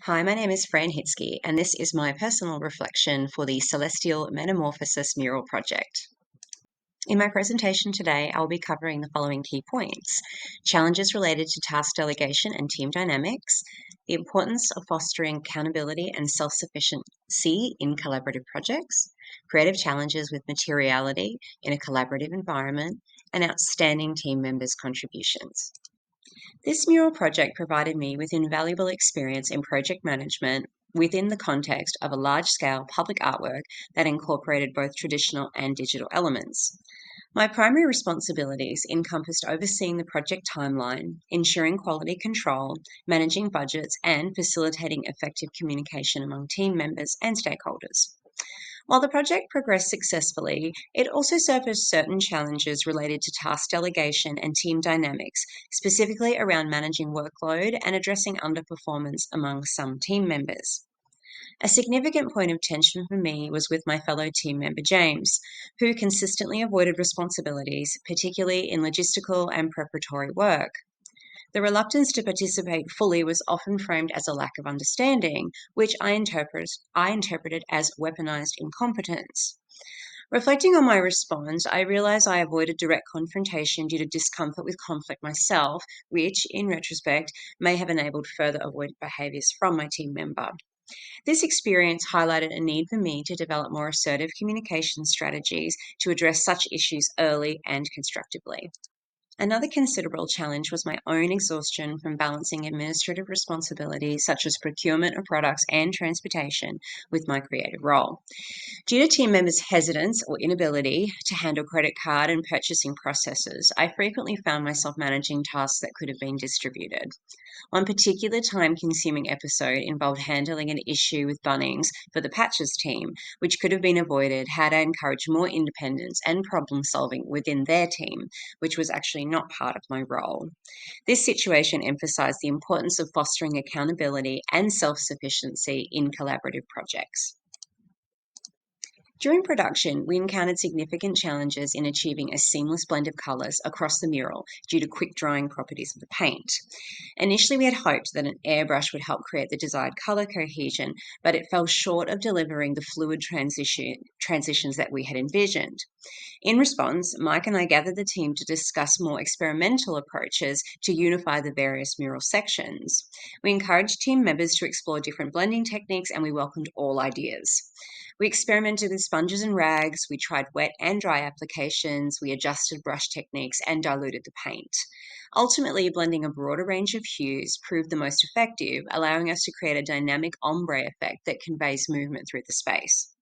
Hi, my name is Fran Hitsky, and this is my personal reflection for the Celestial Metamorphosis Mural project. In my presentation today, I'll be covering the following key points: challenges related to task delegation and team dynamics, the importance of fostering accountability and self-sufficiency in collaborative projects, creative challenges with materiality in a collaborative environment, and outstanding team members' contributions. This mural project provided me with invaluable experience in project management within the context of a large-scale public artwork that incorporated both traditional and digital elements. My primary responsibilities encompassed overseeing the project timeline, ensuring quality control, managing budgets, and facilitating effective communication among team members and stakeholders. While the project progressed successfully, it also surfaced certain challenges related to task delegation and team dynamics, specifically around managing workload and addressing underperformance among some team members. A significant point of tension for me was with my fellow team member James, who consistently avoided responsibilities, particularly in logistical and preparatory work. The reluctance to participate fully was often framed as a lack of understanding, which I interpreted as weaponized incompetence. Reflecting on my response, I realized I avoided direct confrontation due to discomfort with conflict myself, which, in retrospect, may have enabled further avoidant behaviors from my team member. This experience highlighted a need for me to develop more assertive communication strategies to address such issues early and constructively. Another considerable challenge was my own exhaustion from balancing administrative responsibilities such as procurement of products and transportation with my creative role. Due to team members' hesitance or inability to handle credit card and purchasing processes, I frequently found myself managing tasks that could have been distributed. One particular time-consuming episode involved handling an issue with Bunnings for the Patches team, which could have been avoided had I encouraged more independence and problem-solving within their team, which was actually not part of my role. This situation emphasized the importance of fostering accountability and self-sufficiency in collaborative projects. During production, we encountered significant challenges in achieving a seamless blend of colours across the mural due to quick drying properties of the paint. Initially, we had hoped that an airbrush would help create the desired colour cohesion, but it fell short of delivering the fluid transitions that we had envisioned. In response, Mike and I gathered the team to discuss more experimental approaches to unify the various mural sections. We encouraged team members to explore different blending techniques, and we welcomed all ideas. We experimented with sponges and rags, we tried wet and dry applications, we adjusted brush techniques, and diluted the paint. Ultimately, blending a broader range of hues proved the most effective, allowing us to create a dynamic ombre effect that conveys movement through the space.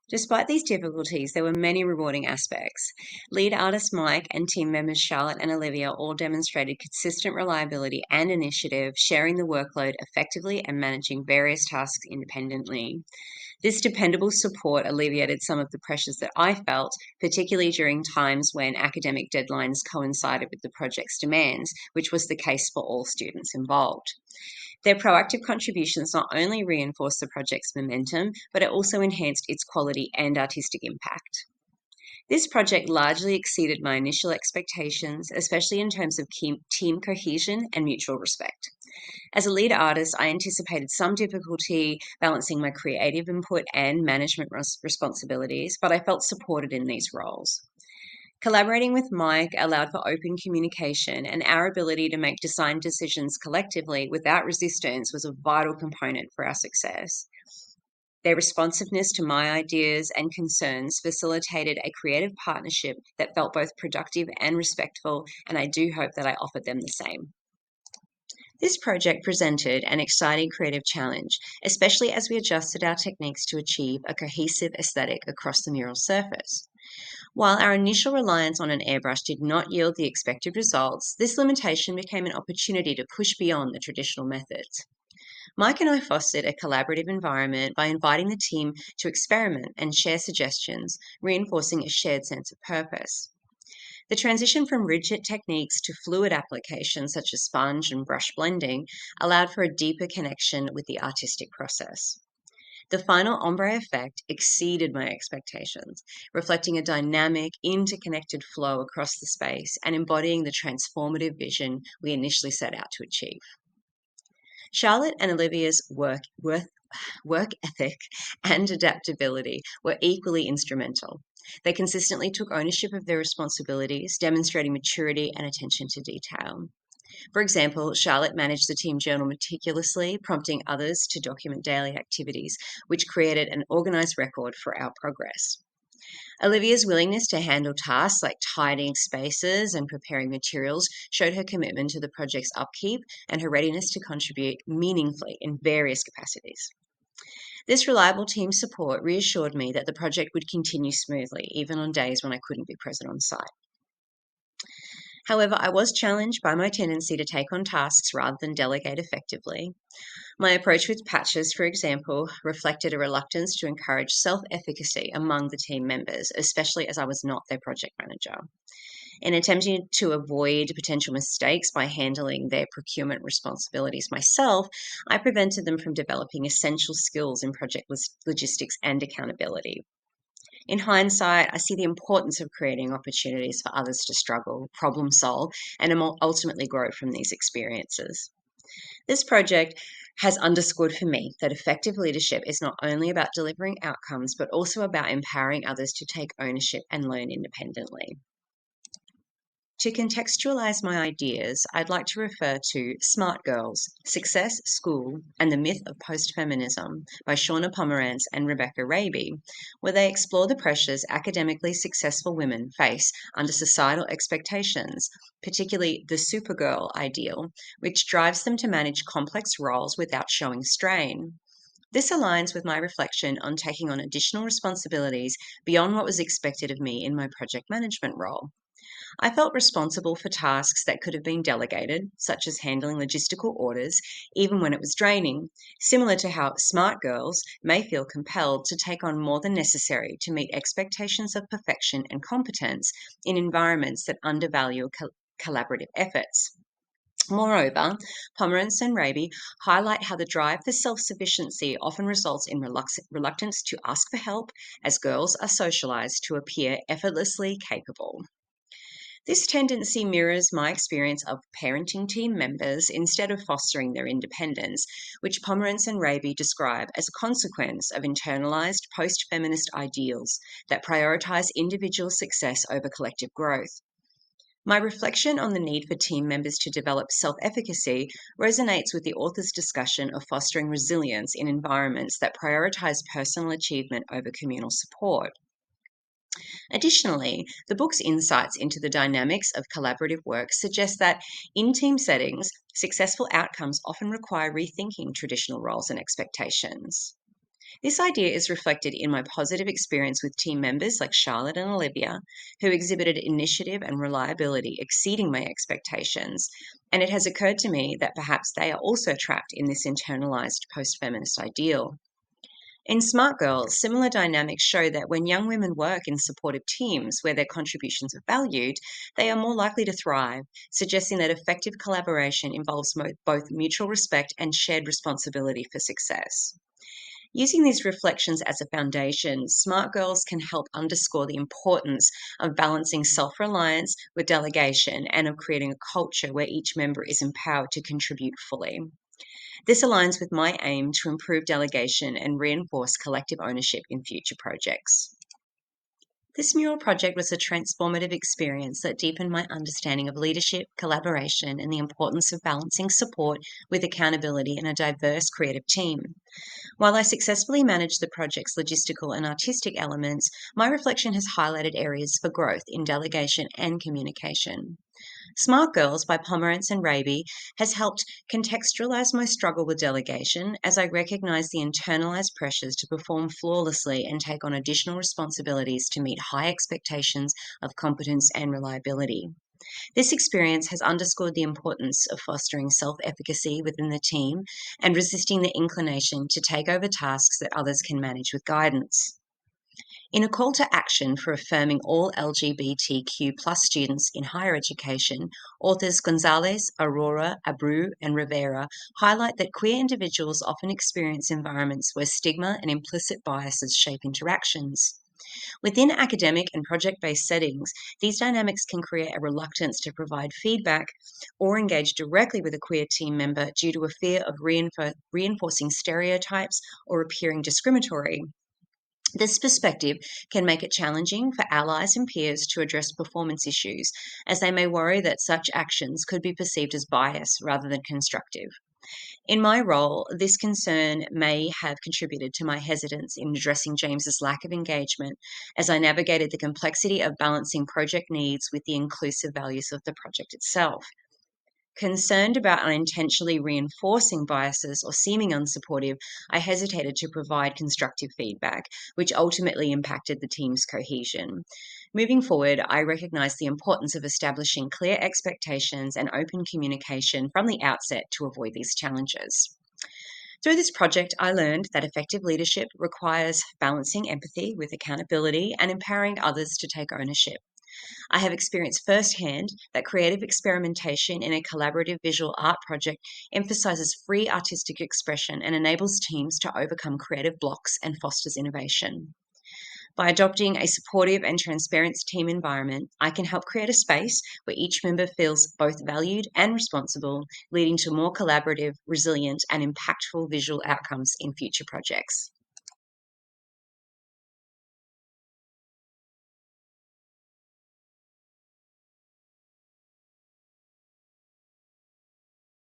Despite these difficulties, there were many rewarding aspects. Lead artist Mike and team members Charlotte and Olivia all demonstrated consistent reliability and initiative, sharing the workload effectively and managing various tasks independently. This dependable support alleviated some of the pressures that I felt, particularly during times when academic deadlines coincided with the project's demands, which was the case for all students involved. Their proactive contributions not only reinforced the project's momentum, but it also enhanced its quality and artistic impact. This project largely exceeded my initial expectations, especially in terms of team cohesion and mutual respect. As a lead artist, I anticipated some difficulty balancing my creative input and management responsibilities, but I felt supported in these roles. Collaborating with Mike allowed for open communication, and our ability to make design decisions collectively without resistance was a vital component for our success. Their responsiveness to my ideas and concerns facilitated a creative partnership that felt both productive and respectful, and I do hope that I offered them the same. This project presented an exciting creative challenge, especially as we adjusted our techniques to achieve a cohesive aesthetic across the mural surface. While our initial reliance on an airbrush did not yield the expected results, this limitation became an opportunity to push beyond the traditional methods. Mike and I fostered a collaborative environment by inviting the team to experiment and share suggestions, reinforcing a shared sense of purpose. The transition from rigid techniques to fluid applications such as sponge and brush blending allowed for a deeper connection with the artistic process. The final ombre effect exceeded my expectations, reflecting a dynamic, interconnected flow across the space and embodying the transformative vision we initially set out to achieve. Charlotte and Olivia's work ethic and adaptability were equally instrumental. They consistently took ownership of their responsibilities, demonstrating maturity and attention to detail. For example, Charlotte managed the team journal meticulously, prompting others to document daily activities, which created an organized record for our progress. Olivia's willingness to handle tasks like tidying spaces and preparing materials showed her commitment to the project's upkeep and her readiness to contribute meaningfully in various capacities. This reliable team support reassured me that the project would continue smoothly, even on days when I couldn't be present on site. However, I was challenged by my tendency to take on tasks rather than delegate effectively. My approach with patches, for example, reflected a reluctance to encourage self-efficacy among the team members, especially as I was not their project manager. In attempting to avoid potential mistakes by handling their procurement responsibilities myself, I prevented them from developing essential skills in project logistics and accountability. In hindsight, I see the importance of creating opportunities for others to struggle, problem solve, and ultimately grow from these experiences. This project has underscored for me that effective leadership is not only about delivering outcomes, but also about empowering others to take ownership and learn independently. To contextualize my ideas, I'd like to refer to Smart Girls, Success, School, and the Myth of Post-Feminism by Shauna Pomerantz and Rebecca Raby, where they explore the pressures academically successful women face under societal expectations, particularly the Supergirl ideal, which drives them to manage complex roles without showing strain. This aligns with my reflection on taking on additional responsibilities beyond what was expected of me in my project management role. I felt responsible for tasks that could have been delegated, such as handling logistical orders, even when it was draining, similar to how smart girls may feel compelled to take on more than necessary to meet expectations of perfection and competence in environments that undervalue collaborative efforts. Moreover, Pomerantz and Raby highlight how the drive for self-sufficiency often results in reluctance to ask for help, as girls are socialized to appear effortlessly capable. This tendency mirrors my experience of parenting team members instead of fostering their independence, which Pomerantz and Raby describe as a consequence of internalized post-feminist ideals that prioritize individual success over collective growth. My reflection on the need for team members to develop self-efficacy resonates with the author's discussion of fostering resilience in environments that prioritize personal achievement over communal support. Additionally, the book's insights into the dynamics of collaborative work suggest that in team settings, successful outcomes often require rethinking traditional roles and expectations. This idea is reflected in my positive experience with team members like Charlotte and Olivia, who exhibited initiative and reliability exceeding my expectations, and it has occurred to me that perhaps they are also trapped in this internalized post-feminist ideal. In Smart Girls, similar dynamics show that when young women work in supportive teams where their contributions are valued, they are more likely to thrive, suggesting that effective collaboration involves both mutual respect and shared responsibility for success. Using these reflections as a foundation, Smart Girls can help underscore the importance of balancing self-reliance with delegation and of creating a culture where each member is empowered to contribute fully. This aligns with my aim to improve delegation and reinforce collective ownership in future projects. This mural project was a transformative experience that deepened my understanding of leadership, collaboration, and the importance of balancing support with accountability in a diverse creative team. While I successfully managed the project's logistical and artistic elements, my reflection has highlighted areas for growth in delegation and communication. Smart Girls by Pomerantz and Raby has helped contextualize my struggle with delegation as I recognize the internalized pressures to perform flawlessly and take on additional responsibilities to meet high expectations of competence and reliability. This experience has underscored the importance of fostering self-efficacy within the team and resisting the inclination to take over tasks that others can manage with guidance. In a call to action for affirming all LGBTQ students in higher education, authors Gonzalez, Aurora, Abreu, and Rivera highlight that queer individuals often experience environments where stigma and implicit biases shape interactions. Within academic and project-based settings, these dynamics can create a reluctance to provide feedback or engage directly with a queer team member due to a fear of reinforcing stereotypes or appearing discriminatory. This perspective can make it challenging for allies and peers to address performance issues, as they may worry that such actions could be perceived as bias rather than constructive. In my role, this concern may have contributed to my hesitance in addressing James's lack of engagement as I navigated the complexity of balancing project needs with the inclusive values of the project itself. Concerned about unintentionally reinforcing biases or seeming unsupportive, I hesitated to provide constructive feedback, which ultimately impacted the team's cohesion. Moving forward, I recognize the importance of establishing clear expectations and open communication from the outset to avoid these challenges. Through this project, I learned that effective leadership requires balancing empathy with accountability and empowering others to take ownership. I have experienced firsthand that creative experimentation in a collaborative visual art project emphasizes free artistic expression and enables teams to overcome creative blocks and fosters innovation. By adopting a supportive and transparent team environment, I can help create a space where each member feels both valued and responsible, leading to more collaborative, resilient, and impactful visual outcomes in future projects.